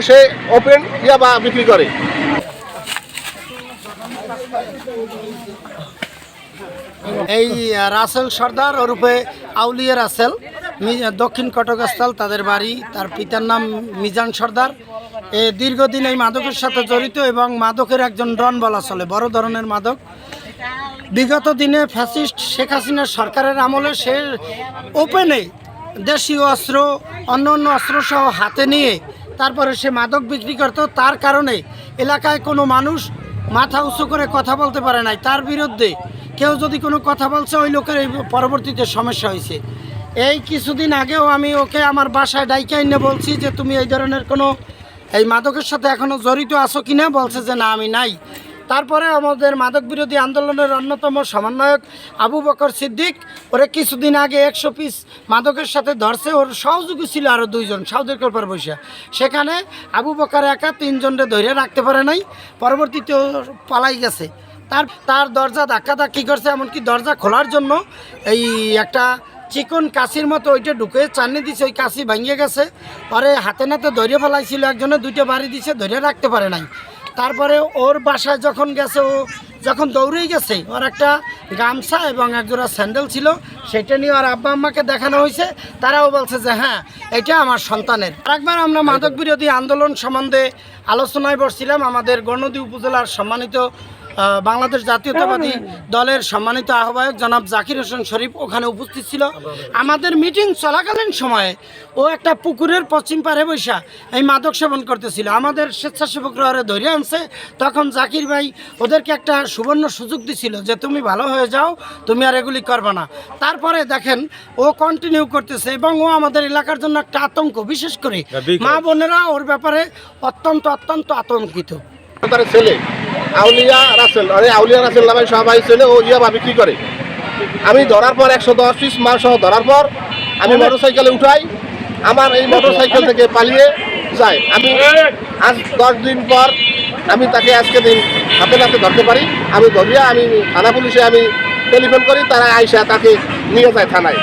সে open ইয়াবা বিক্রি করে। এই রাসেল সর্দার ওরূপে আউলিয়া রাসেল, দক্ষিণ কটকস্থল তাদের বাড়ি। তার পিতার নাম মিজান সর্দার। দীর্ঘদিন এই মাদকের সাথে জড়িত এবং মাদকের একজন ডন বলা চলে, বড় ধরনের মাদক। বিগত দিনে ফ্যাসিস্ট শেখ হাসিনার সরকারের আমলে সে ওপেনে দেশীয় অস্ত্র অন্য অস্ত্রসহ হাতে নিয়ে তারপরে সে মাদক বিক্রি করত। তার কারণে এলাকায় কোনো মানুষ মাথা উঁচু করে কথা বলতে পারে নাই। তার বিরুদ্ধে কেউ যদি কোনো কথা বলছে ওই লোকের এই পরবর্তীতে সমস্যা হয়েছে। এই কিছুদিন আগেও আমি ওকে আমার বাসায় ডাইকা এনে বলছি যে তুমি এই ধরনের কোনো এই মাদকের সাথে এখনও জড়িত আছো কিনা, বলছে যে না আমি নাই। তারপরে আমাদের মাদক বিরোধী আন্দোলনের অন্যতম সমন্বয়ক আবু বকর সিদ্দিক ওরে কিছুদিন আগে 100 পিস মাদকের সাথে ধরছে। ওর সহযোগী ছিল আরও 2 জন সাউদের কল্পার বসে। সেখানে আবু বকর একা 3 জনকে ধরে রাখতে পারে নাই, পরবর্তীতে ও পালাই গেছে। তার দরজা ধাক্কি করছে, এমনকি দরজা খোলার জন্য এই একটা চিকন কাশির মতো ওইটা ঢুকে চাননি দিছে, ওই কাশি ভেঙে গেছে। পরে হাতে নাতে ধরে ফেলাইছিল, একজনে 2টা বাড়ি দিছে, ধরে রাখতে পারে নাই। তারপরে ওর বাসায় যখন গেছে, ও যখন দৌড়েই গেছে, ওর একটা গামছা এবং একজোড়া স্যান্ডেল ছিল, সেটা নিয়ে ওর আব্বা আম্মাকে দেখানো হয়েছে। তারাও বলছে যে হ্যাঁ এটা আমার সন্তানের। আরেকবার আমরা মাদক বিরোধী আন্দোলন সম্বন্ধে আলোচনায় বসছিলাম। আমাদের গণদী উপজেলার সম্মানিত বাংলাদেশ জাতীয়তাবাদী দলের সম্মানিত আহ্বায়ক জনাব জাকির হোসেন শরীফ ওখানে উপস্থিত ছিল। আমাদের মিটিং চলাকালীন সময়ে ও একটা পুকুরের পশ্চিম পারে বৈশা এই মাদক সেবন করতেছিল। আমাদের স্বেচ্ছাসেবকরা ওরে ধরে আনছে। তখন জাকির ভাই ওদেরকে একটা সুবর্ণ সুযোগ দিছিল যে তুমি ভালো হয়ে যাও, তুমি আর এগুলি করবে না। তারপরে দেখেন ও কন্টিনিউ করতেছে এবং ও আমাদের এলাকার জন্য একটা আতঙ্ক, বিশেষ করে মা বোনেরা ওর ব্যাপারে অত্যন্ত আতঙ্কিত। তার ছেলে আউলিয়া রাসেল, আউলিয়া রাসেল নামে সবাই ছেলে, ও ইয়াবা বিক্রি করে। আমি ধরার পর 110 পিস মাল সহ ধরার পর আমি মোটরসাইকেলে উঠাই, আমার এই মোটরসাইকেল থেকে পালিয়ে যায়। আমি আজ 10 দিন পর আমি তাকে আজকে দিন হাতে নাতে ধরতে পারি। আমি ধরিয়া আমি থানা পুলিশে আমি টেলিফোন করি, তারা আইসা তাকে নিয়ে যায় থানায়।